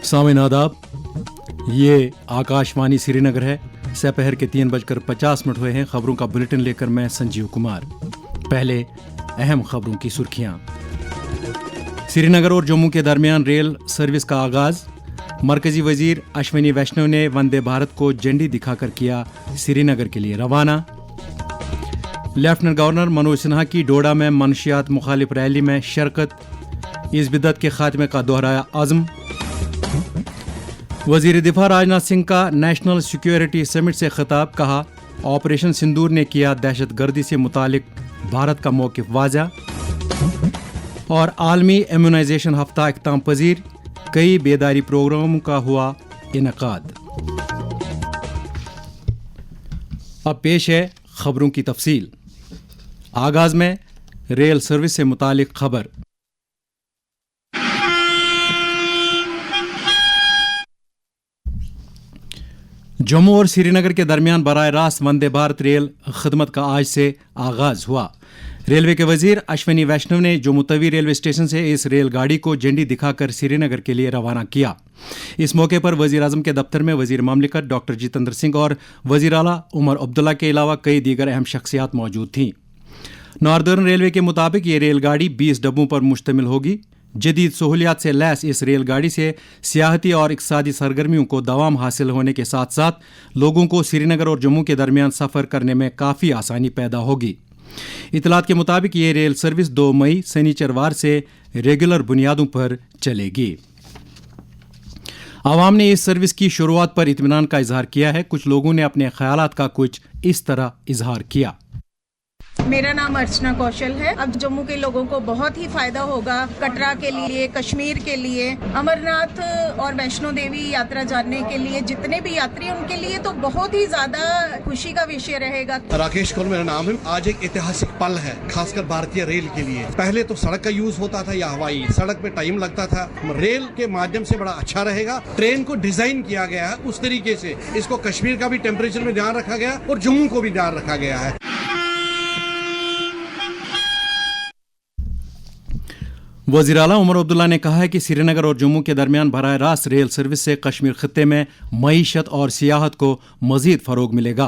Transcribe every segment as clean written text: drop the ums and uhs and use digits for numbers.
सामीन आदाब, ये आकाशवाणी श्रीनगर है। दोपहर के 3:50 हुए हैं। खबरों का बुलेटिन लेकर मैं संजीव कुमार। पहले अहम खबरों की सुर्खियां। श्रीनगर और जम्मू के दरमियान रेल सर्विस का आगाज। मरकजी वजीर अश्विनी वैष्णव ने वंदे भारत को झंडी दिखाकर किया श्रीनगर के लिए रवाना। लेफ्टिनेंट गवर्नर मनोज सिन्हा की डोडा में मनशियात मुखालिफ रैली में शिरकत। इस बिदअत के खात्मे का दोहराया अज़्म। वजीर दिफा राजनाथ सिंह का नेशनल सिक्योरिटी समिट से खिताब। कहा, ऑपरेशन सिंदूर ने किया दहशत गर्दी से मुतालिक भारत का मौक़िफ़ वाज़ा। और आलमी इम्यूनाइजेशन हफ्ता इख्ताम पजीर, कई बेदारी प्रोग्रामों का हुआ इनकाद। अब पेश है खबरों की तफसील। आगाज में रेल सर्विस से मुतालिक खबर। जम्मू और श्रीनगर के दरमियान बराह रास्त वंदे भारत रेल खदमत का आज से आगाज हुआ। रेलवे के वजीर अश्विनी वैष्णव ने जम्मू तवी रेलवे स्टेशन से इस रेलगाड़ी को झंडी दिखाकर श्रीनगर के लिए रवाना किया। इस मौके पर वजीर आजम के दफ्तर में वजीर मामलिकत डॉक्टर जितेंद्र सिंह और वजीर आला उमर अब्दुल्ला के अलावा कई दीगर अहम शख्सियात मौजूद थीं। नॉर्दर्न रेलवे के मुताबिक ये रेलगाड़ी 20 डब्बों पर मुश्तमिल होगी। जदीद सहूलियात से लैस इस रेलगाड़ी से सियाहती और इक़्तिसादी सरगर्मियों को दवाम हासिल होने के साथ साथ लोगों को श्रीनगर और जम्मू के दरमियान सफ़र करने में काफ़ी आसानी पैदा होगी। इतलात के मुताबिक ये रेल सर्विस 2 मई शनिचरवार से रेगुलर बुनियादों पर चलेगी। आवाम ने इस सर्विस की शुरुआत पर इत्मीनान का इजहार किया है। कुछ लोगों ने अपने ख्यालात का कुछ इस तरह इजहार किया। मेरा नाम अर्चना कौशल है। अब जम्मू के लोगों को बहुत ही फायदा होगा, कटरा के लिए, कश्मीर के लिए, अमरनाथ और वैष्णो देवी यात्रा जानने के लिए जितने भी यात्री उनके लिए तो बहुत ही ज्यादा खुशी का विषय रहेगा। राकेश कौर मेरा नाम है। आज एक ऐतिहासिक पल है, खासकर भारतीय रेल के लिए। पहले तो सड़क का यूज होता था या हवाई, सड़क पे टाइम लगता था। रेल के माध्यम से बड़ा अच्छा रहेगा। ट्रेन को डिजाइन किया गया है उस तरीके से, इसको कश्मीर का भी टेम्परेचर में ध्यान रखा गया और जम्मू को भी ध्यान रखा गया है। वज़ीर आला उमर अब्दुल्ला ने कहा है कि श्रीनगर और जम्मू के दरमियान बराह रास्त रेल सर्विस से कश्मीर खत्ते में मईशत और सियाहत को मज़ीद फ़रोग मिलेगा।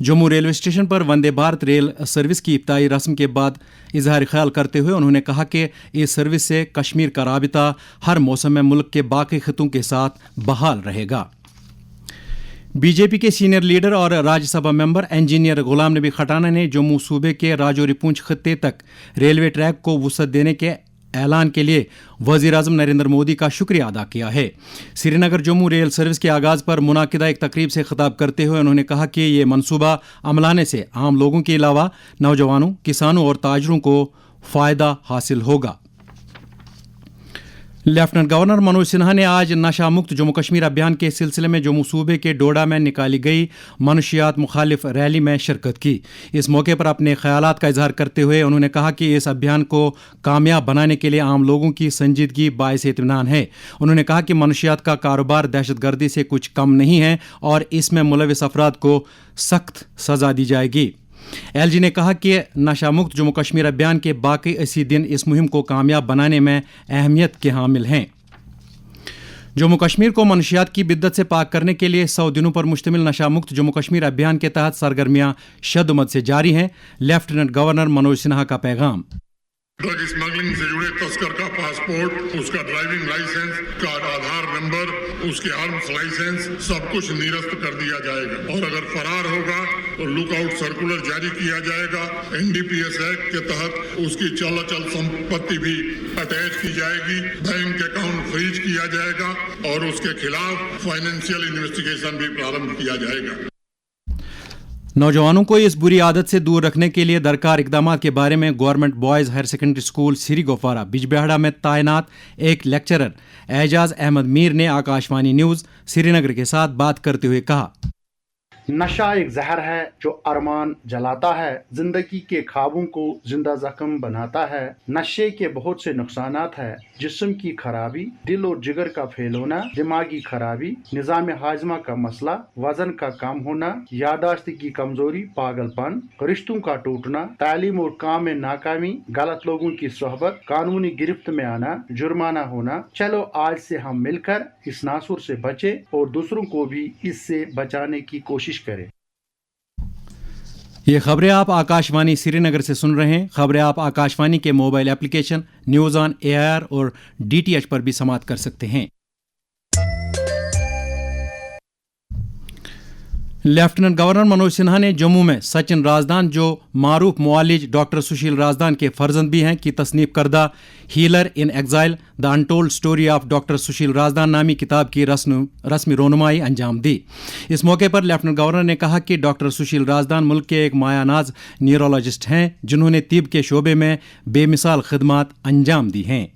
जम्मू रेलवे स्टेशन पर वंदे भारत रेल सर्विस की इब्तिदाई रस्म के बाद इजहार ख्याल करते हुए उन्होंने कहा कि इस सर्विस से कश्मीर का राबिता हर मौसम में मुल्क के बाकी खित्तों के साथ बहाल रहेगा। बीजेपी के सीनियर लीडर और राज्यसभा मेंबर इंजीनियर गुलाम नबी खटाना ने जम्मू सूबे के राजौरी पूंछ खत्ते तक रेलवे ट्रैक को वुसअत देने के ऐलान के लिए वज़ीर आज़म नरेंद्र मोदी का शुक्रिया अदा किया है। श्रीनगर जम्मू रेल सर्विस के आगाज़ पर मुनाकिदा एक तकरीब से खिताब करते हुए उन्होंने कहा कि ये मनसूबा अमलाने से आम लोगों के अलावा नौजवानों, किसानों और ताजरों को फ़ायदा हासिल होगा। लेफ्टिनेंट गवर्नर मनोज सिन्हा ने आज नशा मुक्त जम्मू कश्मीर अभियान के सिलसिले में जम्मू सूबे के डोडा में निकाली गई मनशियात मुखालिफ रैली में शिरकत की। इस मौके पर अपने ख्यालात का इजहार करते हुए उन्होंने कहा कि इस अभियान को कामयाब बनाने के लिए आम लोगों की संजीदगी बाइस इत्मीनान है। उन्होंने कहा कि मनशियात का कारोबार दहशतगर्दी से कुछ कम नहीं है और इसमें मुलविस अफराद को सख्त सज़ा दी जाएगी। एलजी ने कहा कि नशा मुक्त जम्मू कश्मीर अभियान के बाकी 80 दिन इस मुहिम को कामयाब बनाने में अहमियत के हामिल हैं। जम्मू कश्मीर को मनशियात की बिद्दत से पाक करने के लिए 100 दिनों पर मुश्तमिल नशा मुक्त जम्मू कश्मीर अभियान के तहत सरगर्मियां शद्दमद से जारी हैं। लेफ्टिनेंट गवर्नर मनोज सिन्हा का पैगाम। ड्रग स्मगलिंग से जुड़े तस्कर का पासपोर्ट, उसका ड्राइविंग लाइसेंस, का आधार नंबर, उसके आर्म्स लाइसेंस सब कुछ निरस्त कर दिया जाएगा और अगर फरार होगा तो लुकआउट सर्कुलर जारी किया जाएगा। एनडीपीएस एक्ट के तहत उसकी चल संपत्ति भी अटैच की जाएगी, बैंक अकाउंट फ्रीज किया जाएगा और उसके खिलाफ फाइनेंशियल इन्वेस्टिगेशन भी प्रारंभ किया जाएगा। नौजवानों को इस बुरी आदत से दूर रखने के लिए दरकार इकदाम के बारे में government boys higher secondary school Siri Gufwara Bijbehara में तैनात एक लेक्चरर एजाज अहमद मीर ने आकाशवाणी न्यूज़ श्रीनगर के साथ बात करते हुए कहा, نشہ ایک زہر ہے جو ارمان جلاتا ہے، زندگی کے خوابوں کو زندہ زخم بناتا ہے۔ نشے کے بہت سے نقصانات ہیں: جسم کی خرابی، دل اور جگر کا پھیلونا، دماغی خرابی، نظام ہاضمہ کا مسئلہ، وزن کا کم ہونا، یادداشت کی کمزوری، پاگل پن، رشتوں کا ٹوٹنا، تعلیم اور کام میں ناکامی، غلط لوگوں کی صحبت، قانونی گرفت میں آنا، جرمانہ ہونا۔ چلو آج سے ہم مل کر اس ناصر سے بچیں اور دوسروں کو بھی اس سے بچانے کی کوشش کریں۔ یہ خبریں آپ آکاشوانی سری نگر سے سن رہے ہیں۔ خبریں آپ آکاشوانی کے mobile application news on AIR اور DTH پر بھی سماعت کر سکتے ہیں۔ لیفٹیننٹ گورنر منوج سنہا نے جموں میں سچن رازدان، جو معروف معالج ڈاکٹر سشیل رازدان کے فرزند بھی ہیں، کی تصنیف کردہ healer in exile the untold story of doctor Sushil Razdan نامی کتاب کی رسمی رونمائی انجام دی۔ اس موقع پر لیفٹیننٹ گورنر نے کہا کہ ڈاکٹر سشیل رازدان ملک کے ایک مایہ ناز نیورولوجسٹ ہیں جنہوں نے طب کے شعبے میں بے مثال خدمات انجام دی ہیں۔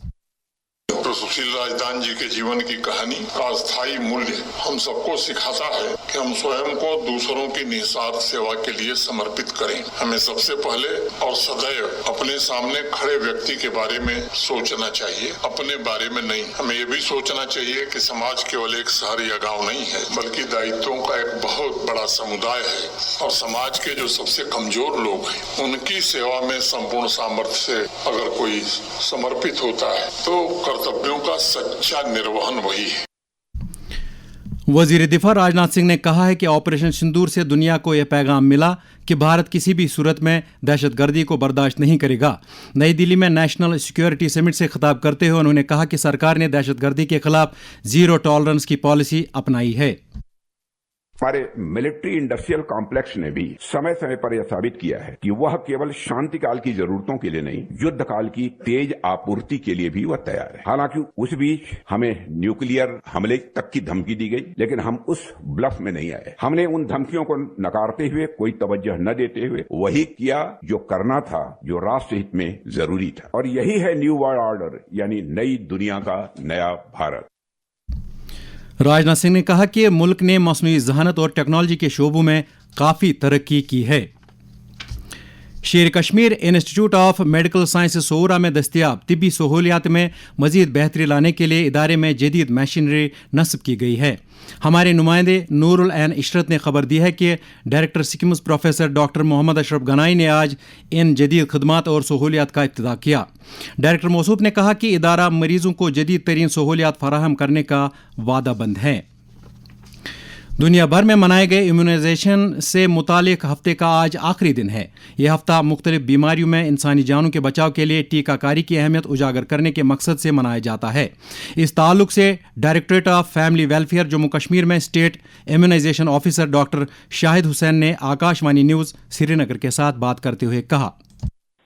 सुशील राजदान जी के जीवन की कहानी का स्थायी मूल्य हम सबको सिखाता है कि हम स्वयं को दूसरों की निस्वार्थ सेवा के लिए समर्पित करें। हमें सबसे पहले और सदैव अपने सामने खड़े व्यक्ति के बारे में सोचना चाहिए, अपने बारे में नहीं। हमें ये भी सोचना चाहिए कि समाज केवल एक शहर या गांव नहीं है, बल्कि दायित्वों का एक बहुत बड़ा समुदाय है और समाज के जो सबसे कमजोर लोग हैं उनकी सेवा में संपूर्ण सामर्थ्य से अगर कोई समर्पित होता है तो कर्तव्यों का सच्चा निर्वहन वही है। وزیر دفاع راجناتھ سنگھ نے کہا ہے کہ آپریشن سندور سے دنیا کو یہ پیغام ملا کہ بھارت کسی بھی صورت میں دہشت گردی کو برداشت نہیں کرے گا۔ نئی دلی میں نیشنل سیکیورٹی سمٹ سے خطاب کرتے ہوئے انہوں نے کہا کہ سرکار نے دہشت گردی کے خلاف زیرو ٹالرنس کی پالیسی اپنائی ہے۔ ہمارے ملٹری انڈسٹریل کمپلیکس نے بھی سمے سمے پر یہ ثابت کیا ہے کہ وہ کیول شانتی کال کی ضرورتوں کے لیے نہیں، یدھ کال کی تیز آپورتی کے لیے بھی وہ تیار ہے۔ حالانکہ اس بیچ ہمیں نیوکلیئر حملے تک کی دھمکی دی گئی، لیکن ہم اس بلف میں نہیں آئے۔ ہم نے ان دھمکیوں کو نکارتے ہوئے، کوئی توجہ نہ دیتے ہوئے وہی کیا جو کرنا تھا، جو راشٹر ہت میں ضروری تھا، اور یہی ہے نیو ورلڈ آرڈر، یعنی نئی دنیا کا نیا بھارت۔ راجناتھ سنگھ نے کہا کہ ملک نے مصنوعی ذہانت اور ٹیکنالوجی کے شعبوں میں کافی ترقی کی ہے۔ شیر Kashmir institute of medical sciences Soura میں دستیاب طبی سہولیات میں مزید بہتری لانے کے لیے ادارے میں جدید مشینری نصب کی گئی ہے۔ ہمارے نمائندے نور العین عشرت نے خبر دی ہے کہ ڈائریکٹر سکمز پروفیسر ڈاکٹر محمد اشرف گنائی نے آج ان جدید خدمات اور سہولیات کا افتتاح کیا۔ ڈائریکٹر موصوف نے کہا کہ ادارہ مریضوں کو جدید ترین سہولیات فراہم کرنے کا وعدہ بند ہے۔ دنیا بھر میں منائے گئے امیونائزیشن سے متعلق ہفتے کا آج آخری دن ہے۔ یہ ہفتہ مختلف بیماریوں میں انسانی جانوں کے بچاؤ کے لیے ٹیکہ کاری کی اہمیت اجاگر کرنے کے مقصد سے منایا جاتا ہے۔ اس تعلق سے directorate of family welfare Jammu Kashmir میں اسٹیٹ امیونائزیشن آفیسر ڈاکٹر شاہد حسین نے آکاشوانی نیوز سری نگر کے ساتھ بات کرتے ہوئے کہا،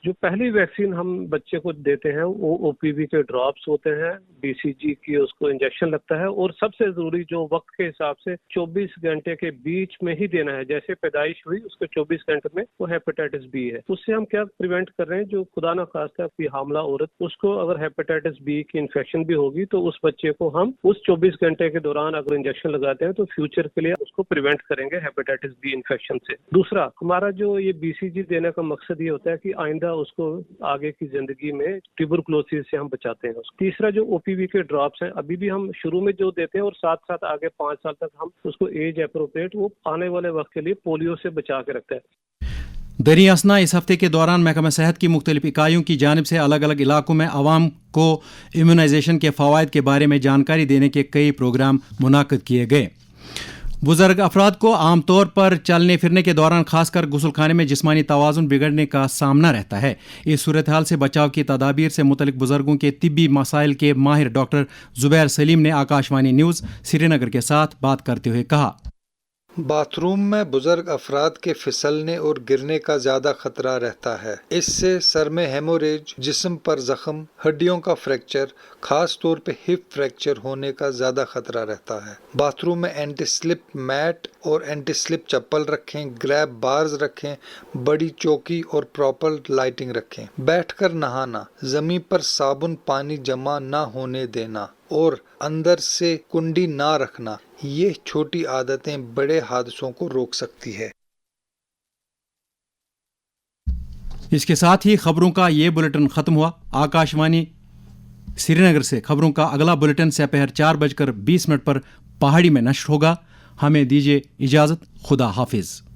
جو پہلی ویکسین ہم بچے کو دیتے ہیں وہ OPV کے ڈراپس ہوتے ہیں، BCG کی اس کو انجیکشن لگتا ہے، اور سب سے ضروری جو وقت کے حساب سے 24 گھنٹے کے بیچ میں ہی دینا ہے۔ جیسے پیدائش ہوئی اس کے 24 گھنٹے میں وہ ہیپیٹائٹس B ہے۔ اس سے ہم کیا پریونٹ کر رہے ہیں، جو خدا نہ خواستہ کوئی حاملہ عورت اس کو اگر ہیپیٹائٹس B کی انفیکشن بھی ہوگی تو اس بچے کو ہم اس 24 گھنٹے کے دوران اگر انجیکشن لگاتے ہیں تو فیوچر کے لیے اس کو پریونٹ کریں گے ہیپیٹائٹس B انفیکشن سے۔ دوسرا ہمارا جو یہ BCG دینے کا مقصد یہ ہوتا ہے کہ آئندہ اس کو آگے کی زندگی میں ٹیوبرکلوسس سے ہم بچاتے ہیں۔ تیسرا جو OPV کے ڈراپس ہیں ابھی بھی ہم شروع میں جو دیتے ہیں اور ساتھ ساتھ آگے 5 سال تک ہم اس کو ایج اپروپریٹ وہ آنے والے وقت کے لیے پولیو سے بچا کے رکھتا ہے۔ دریں اثنا اس ہفتے کے دوران محکمہ صحت کی مختلف اکائیوں کی جانب سے الگ الگ علاقوں میں عوام کو امیونائزیشن کے فوائد کے بارے میں جانکاری دینے کے کئی پروگرام منعقد کیے گئے۔ بزرگ افراد کو عام طور پر چلنے پھرنے کے دوران خاص کر غسل خانے میں جسمانی توازن بگڑنے کا سامنا رہتا ہے۔ اس صورتحال سے بچاؤ کی تدابیر سے متعلق بزرگوں کے طبی مسائل کے ماہر ڈاکٹر زبیر سلیم نے آکاشوانی نیوز سری نگر کے ساتھ بات کرتے ہوئے کہا، باتھ روم میں بزرگ افراد کے پھسلنے اور گرنے کا زیادہ خطرہ رہتا ہے۔ اس سے سر میں ہیموریج، جسم پر زخم، ہڈیوں کا فریکچر، خاص طور پہ ہپ فریکچر ہونے کا زیادہ خطرہ رہتا ہے۔ باتھ روم میں اینٹی سلپ میٹ اور اینٹی سلپ چپل رکھیں، گریب بارز رکھیں، بڑی چوکی اور پراپر لائٹنگ رکھیں۔ بیٹھ کر نہانا، زمین پر صابن پانی جمع نہ ہونے دینا، اور اندر سے کنڈی نہ رکھنا، یہ چھوٹی عادتیں بڑے حادثوں کو روک سکتی ہے۔ اس کے ساتھ ہی خبروں کا یہ بلیٹن ختم ہوا۔ آکاش وانی سری نگر سے خبروں کا اگلا بلیٹن دوپہر 4:20 پر پہاڑی میں نشر ہوگا۔ ہمیں دیجیے اجازت، خدا حافظ۔